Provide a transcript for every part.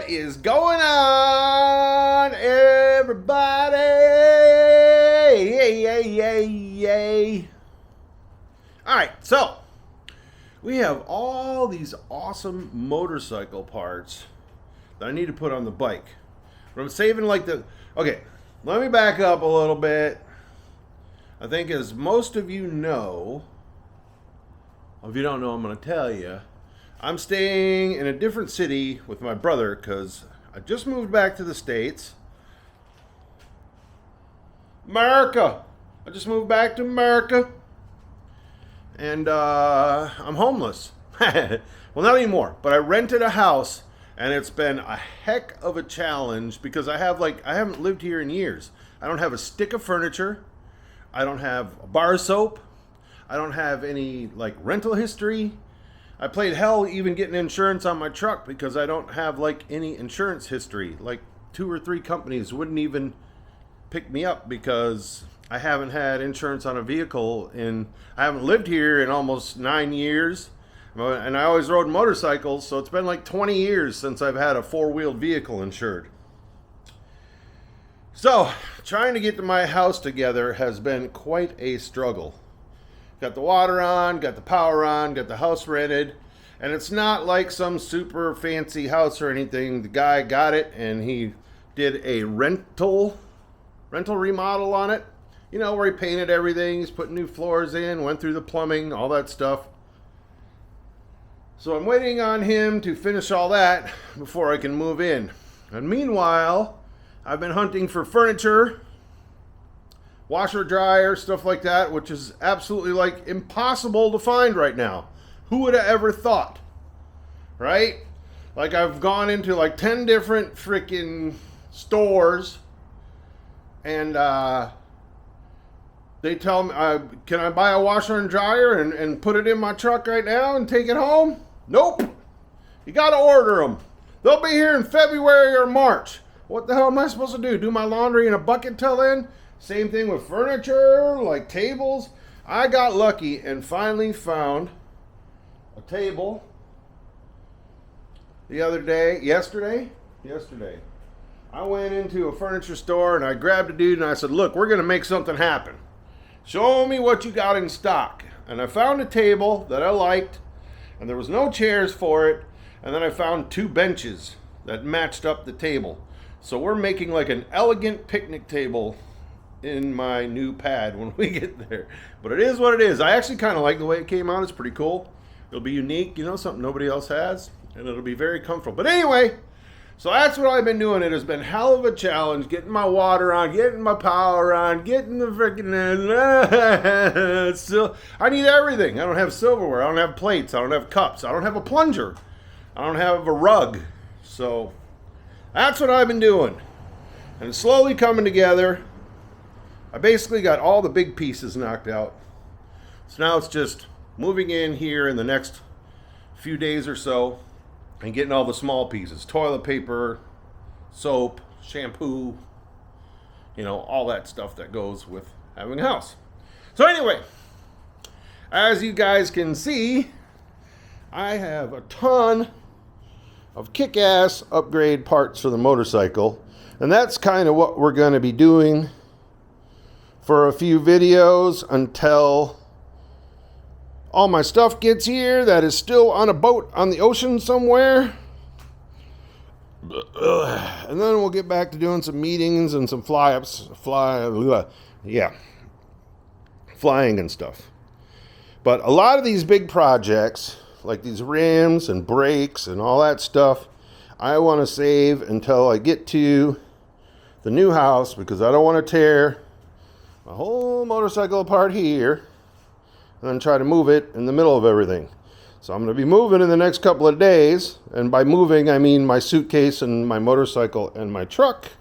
What is going on, everybody? Yay. All right, so we have all these awesome motorcycle parts that I need to put on the bike. But I'm saving okay, let me back up a little bit. I think as most of you know, if you don't know, I'm going to tell you. I'm staying in a different city with my brother because I just moved back to the States. America! I just moved back to America. And I'm homeless. Well, not anymore. But I rented a house and it's been a heck of a challenge because I haven't lived here in years. I don't have a stick of furniture. I don't have a bar of soap. I don't have any rental history. I played hell even getting insurance on my truck because I don't have any insurance history. 2 or 3 companies wouldn't even pick me up because I haven't had insurance on a vehicle I haven't lived here in almost 9 years. And I always rode motorcycles, so it's been 20 years since I've had a 4-wheeled vehicle insured. So, trying to get to my house together has been quite a struggle. Got the water on, got the power on, got the house rented, and it's not like some super fancy house or anything. The guy got it and he did a rental remodel on it. You know, where he painted everything, he's putting new floors in, went through the plumbing, all that stuff. So I'm waiting on him to finish all that before I can move in. And meanwhile, I've been hunting for furniture, washer, dryer, stuff like that, which is absolutely impossible to find right now. Who would have ever thought? Right? I've gone into 10 different freaking stores and they tell me, can I buy a washer and dryer and put it in my truck right now and take it home? Nope. You got to order them. They'll be here in February or March. What the hell am I supposed to do? Do my laundry in a bucket till then? Same thing with furniture, tables. I got lucky and finally found a table yesterday. I went into a furniture store and I grabbed a dude and I said, look, we're going to make something happen. Show me what you got in stock. And I found a table that I liked and there was no chairs for it. And then I found 2 benches that matched up the table. So we're making an elegant picnic table in my new pad when we get there. But it is what it is. I actually kind of like the way it came out. It's pretty cool. It'll be unique, something nobody else has. And it'll be very comfortable. But anyway, so that's what I've been doing. It has been hell of a challenge. Getting my water on, getting my power on, getting the freaking... Still, I need everything. I don't have silverware. I don't have plates. I don't have cups. I don't have a plunger. I don't have a rug. So that's what I've been doing. And it's slowly coming together. I basically got all the big pieces knocked out. So now it's just moving in here in the next few days or so and getting all the small pieces. Toilet paper, soap, shampoo, all that stuff that goes with having a house. So anyway, as you guys can see, I have a ton of kick-ass upgrade parts for the motorcycle. And that's kind of what we're going to be doing for a few videos until all my stuff gets here that is still on a boat on the ocean somewhere. And then we'll get back to doing some meetings and some flying and stuff. But a lot of these big projects, like these rims and brakes and all that stuff, I want to save until I get to the new house because I don't want to tear my whole motorcycle apart here and then try to move it in the middle of everything. So I'm going to be moving in the next couple of days. And by moving, I mean my suitcase and my motorcycle and my truck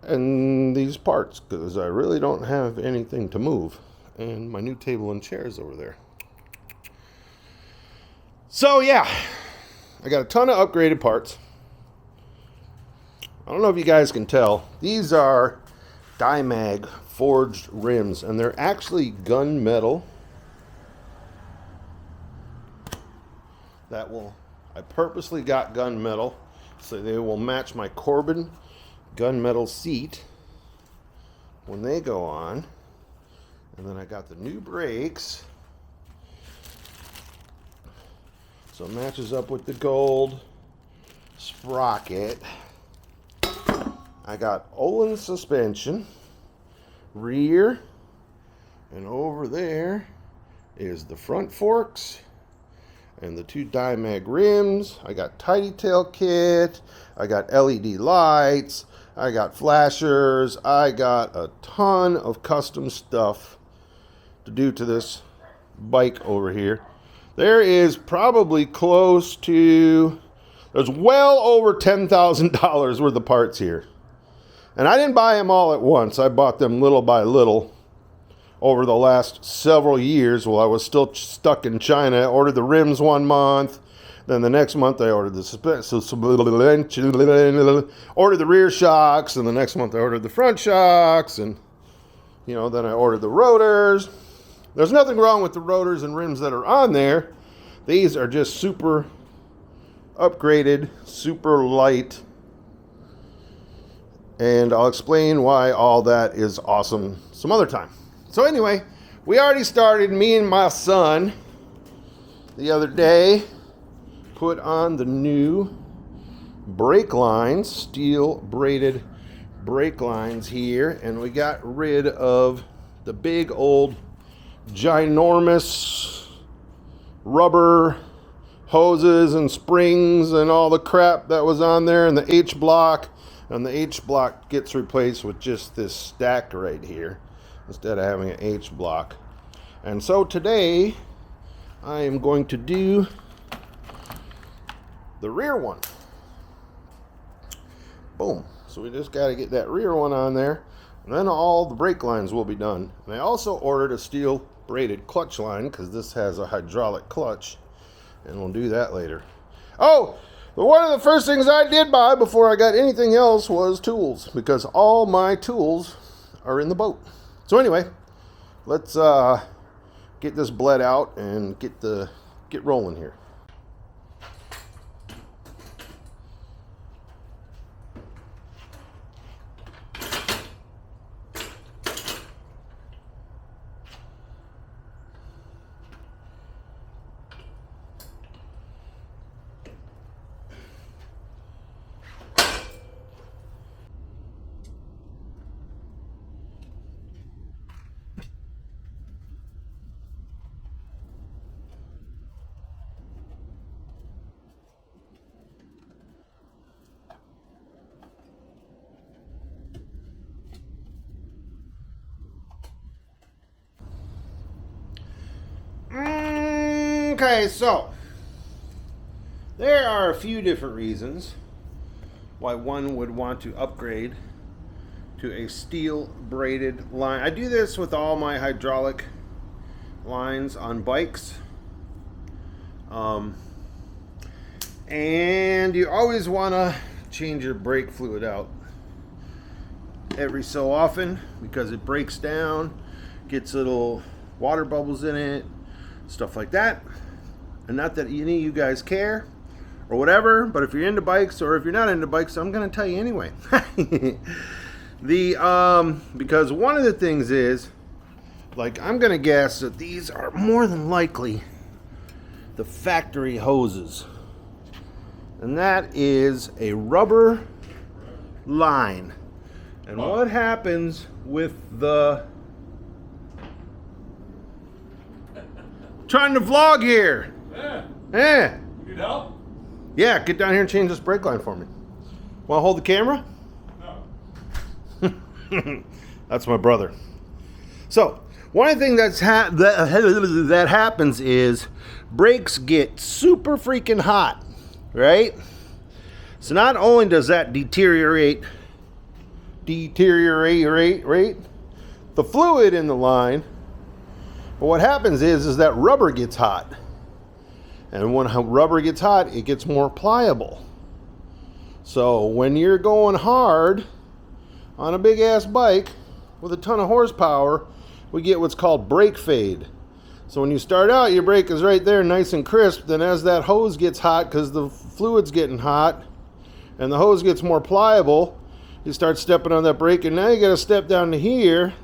and these parts because I really don't have anything to move. And my new table and chairs over there. So yeah, I got a ton of upgraded parts. I don't know if you guys can tell. These are Dimag forged rims, and they're actually gunmetal. I purposely got gunmetal so they will match my Corbin gunmetal seat when they go on. And then I got the new brakes, so it matches up with the gold sprocket. I got Olin suspension, rear, and over there is the front forks and the 2 Dimag rims. I got tidy tail kit, I got LED lights, I got flashers, I got a ton of custom stuff to do to this bike over here. There is probably close to, there's well over $10,000 worth of parts here. And I didn't buy them all at once. I bought them little by little over the last several years while I was still stuck in China. I ordered the rims one month. Then the next month I ordered the ordered the rear shocks. And the next month I ordered the front shocks. And, you know, then I ordered the rotors. There's nothing wrong with the rotors and rims that are on there. These are just super upgraded, super light. And I'll explain why all that is awesome some other time. So anyway, we already started, me and my son, the other day, put on the new brake lines, steel braided brake lines here, and we got rid of the big old ginormous rubber hoses and springs and all the crap that was on there, and the H block. And the H block gets replaced with just this stack right here instead of having an H block. And so today I am going to do the rear one. Boom. So we just got to get that rear one on there, and then all the brake lines will be done. And I also ordered a steel braided clutch line because this has a hydraulic clutch, and we'll do that later. Oh! But one of the first things I did buy before I got anything else was tools, because all my tools are in the boat. So anyway, let's get this bled out and get rolling here. Okay, so there are a few different reasons why one would want to upgrade to a steel braided line. I do this with all my hydraulic lines on bikes. And you always want to change your brake fluid out every so often because it breaks down, gets little water bubbles in it, stuff like that. And not that any of you guys care or whatever, but if you're into bikes or if you're not into bikes, I'm going to tell you anyway. Because one of the things is, like, I'm going to guess that these are more than likely the factory hoses. And that is a rubber line. And what happens with the... Trying to vlog here. Yeah. You need help? Yeah, get down here and change this brake line for me. Want to hold the camera? No. That's my brother. So, one of the things that happens is brakes get super freaking hot, right? So not only does that deteriorate the fluid in the line, but what happens is that rubber gets hot. And when rubber gets hot, it gets more pliable. So when you're going hard on a big ass bike with a ton of horsepower, we get what's called brake fade. So when you start out, your brake is right there nice and crisp. Then as that hose gets hot, because the fluid's getting hot, and the hose gets more pliable, you start stepping on that brake, and now you got to step down to here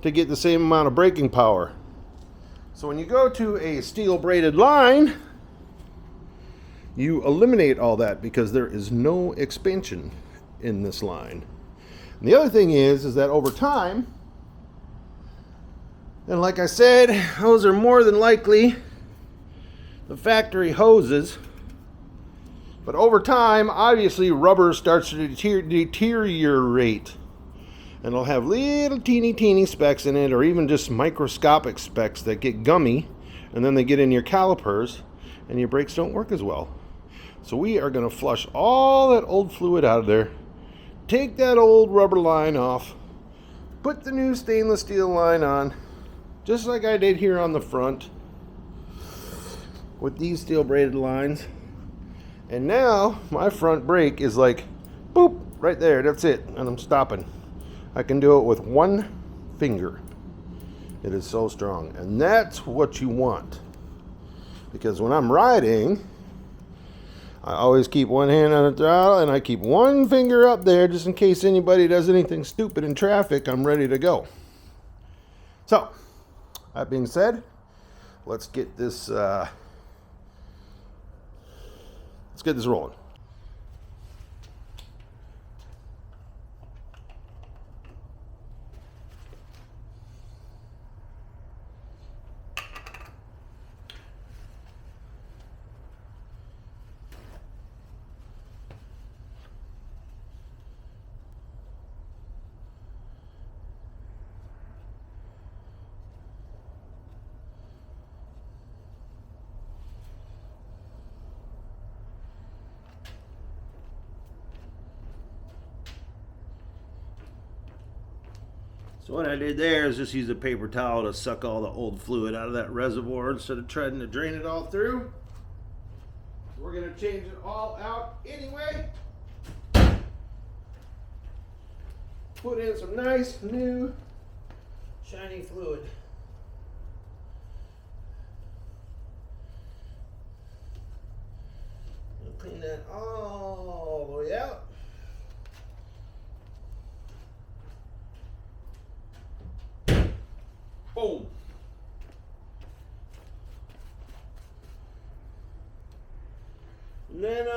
to get the same amount of braking power. So when you go to a steel braided line, you eliminate all that because there is no expansion in this line. And the other thing is that over time, and like I said, those are more than likely the factory hoses, but over time, obviously rubber starts to deteriorate, and it'll have little teeny specks in it, or even just microscopic specks that get gummy, and then they get in your calipers and your brakes don't work as well. So we are going to flush all that old fluid out of there, take that old rubber line off, put the new stainless steel line on, just like I did here on the front with these steel braided lines. And now my front brake is like, boop, right there, that's it, and I'm stopping. I can do it with one finger. It is so strong, and that's what you want. Because when I'm riding, I always keep one hand on the throttle, and I keep one finger up there just in case anybody does anything stupid in traffic. I'm ready to go. So, that being said, let's get this rolling. So what I did there is just use a paper towel to suck all the old fluid out of that reservoir instead of trying to drain it all through. We're going to change it all out anyway. Put in some nice new shiny fluid. We'll clean that all the way out. Boom. And then,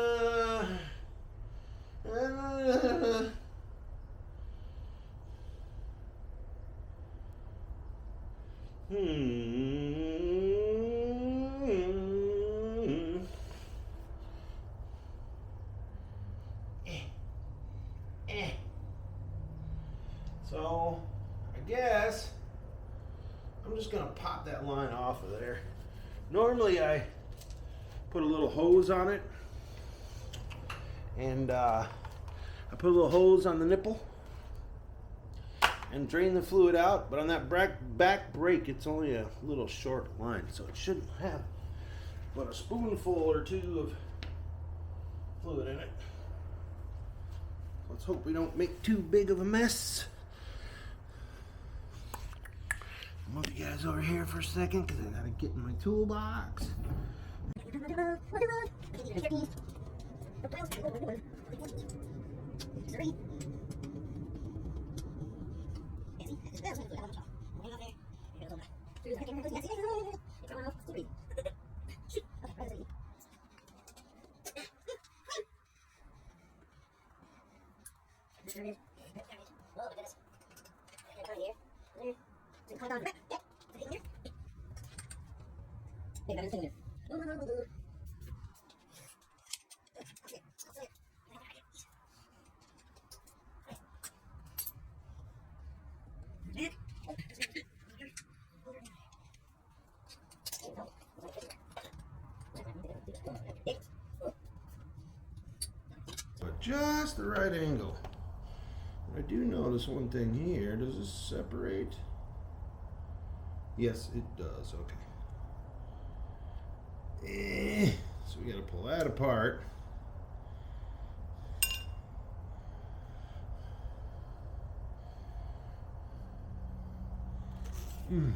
So, I guess I'm just going to pop that line off of there. Normally I put a little hose on it, and I put a little hose on the nipple and drain the fluid out, but on that back brake it's only a little short line, so it shouldn't have but a spoonful or two of fluid in it. Let's hope we don't make too big of a mess. Move you guys over here for a second because I gotta get in my toolbox. Just the right angle. I do notice one thing here. Does this separate? Yes, it does. Okay. So we got to pull that apart. And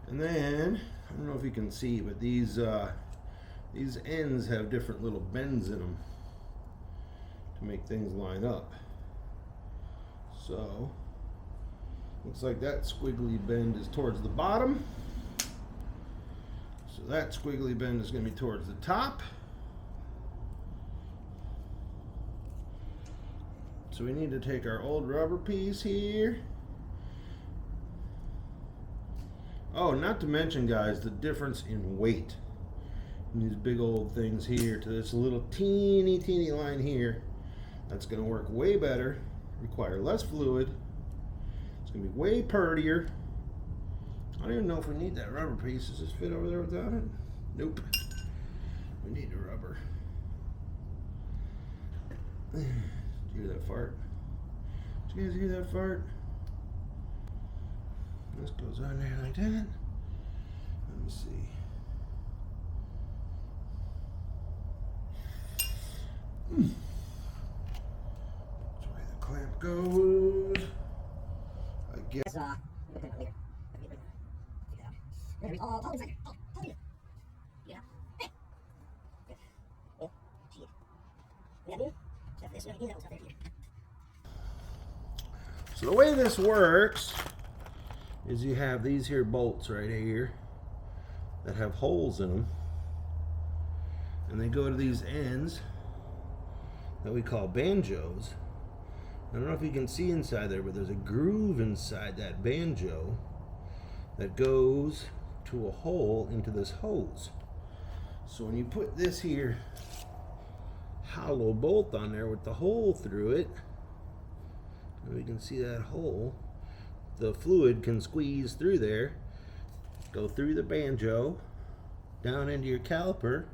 then I don't know if you can see, but these ends have different little bends in them. to make things line up. So looks like that squiggly bend is towards the bottom. So that squiggly bend is going to be towards the top. So we need to take our old rubber piece here. Oh, not to mention, guys, the difference in weight. And these big old things here to this little teeny line here. That's going to work way better, require less fluid. It's going to be way purtier. I don't even know if we need that rubber piece. Does this fit over there without it? Nope. We need the rubber. Did you hear that fart? Did you guys hear that fart? This goes on there like that. Let me see. That's the way the clamp goes. I guess. So the way this works is you have these here bolts right here that have holes in them, and they go to these ends that we call banjos. I don't know if you can see inside there, but there's a groove inside that banjo that goes to a hole into this hose. So when you put this here hollow bolt on there with the hole through it, and we can see that hole, the fluid can squeeze through there, go through the banjo, down into your caliper,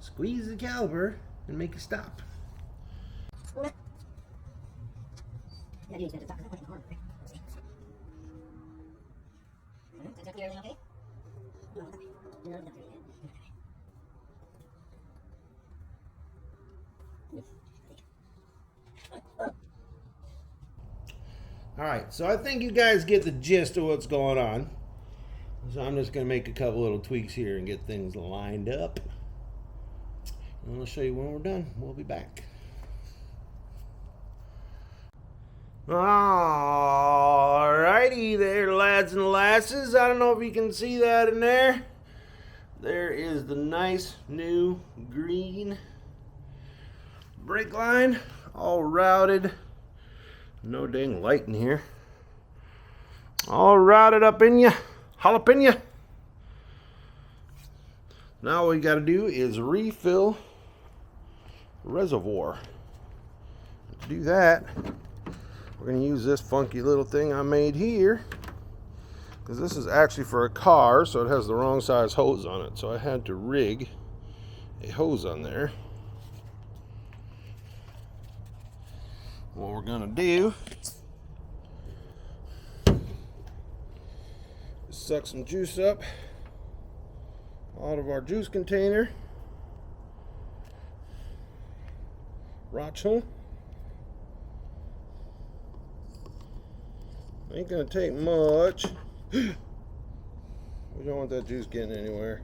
squeeze the caliper, and make it stop. Alright, so I think you guys get the gist of what's going on. So I'm just going to make a couple little tweaks here and get things lined up. And I'll show you when we're done. We'll be back. Alrighty there, lads and lasses. I don't know if you can see that in there. There is the nice new green brake line, all routed. No dang light in here. All routed up in ya, jalapeno. Now what we got to do is refill reservoir. To do that, we're going to use this funky little thing I made here, because this is actually for a car, so it has the wrong size hose on it. So I had to rig a hose on there. What we're going to do is suck some juice up out of our juice container. Rachel. Ain't going to take much. We don't want that juice getting anywhere,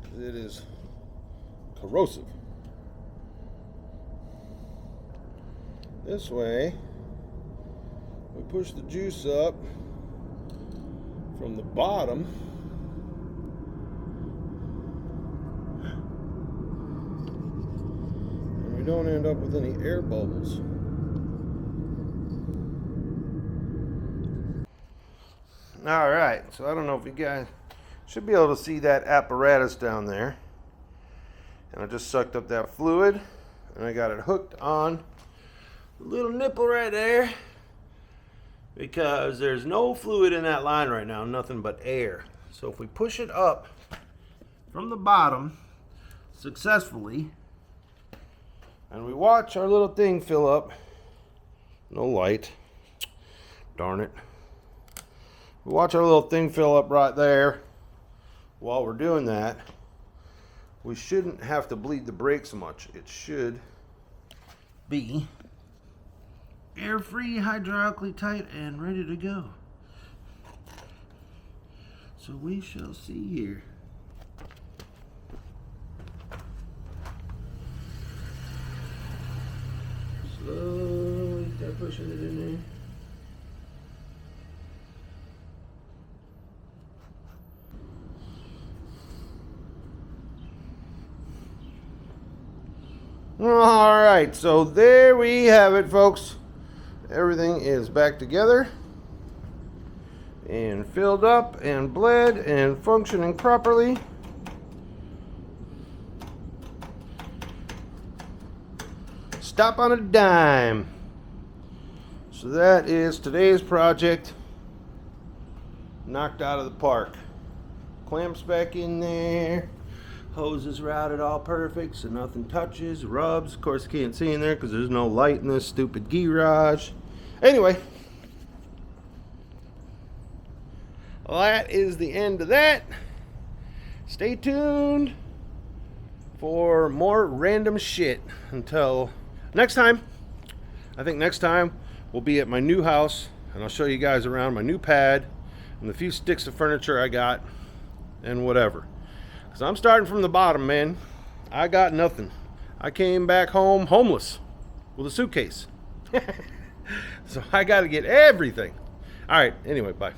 because it is corrosive. This way, we push the juice up from the bottom, and we don't end up with any air bubbles. Alright, so I don't know if you guys should be able to see that apparatus down there. And I just sucked up that fluid, and I got it hooked on the little nipple right there, because there's no fluid in that line right now, nothing but air. So if we push it up from the bottom successfully, and we watch our little thing fill up, no light, darn it. We watch our little thing fill up right there. While we're doing that, we shouldn't have to bleed the brakes much. It should be air-free, hydraulically tight, and ready to go. So we shall see here. pushing it in there. All right, so there we have it, folks. Everything is back together and filled up and bled and functioning properly. Stop on a dime. So that is today's project knocked out of the park. Clamps back in there. Hoses routed all perfect, so nothing touches, rubs. Of course, you can't see in there because there's no light in this stupid garage. Anyway, well, that is the end of that. Stay tuned for more random shit until next time. I think next time we'll be at my new house, and I'll show you guys around my new pad and the few sticks of furniture I got and whatever. So I'm starting from the bottom, man. I got nothing. I came back home homeless with a suitcase. So I got to get everything. All right, anyway, bye.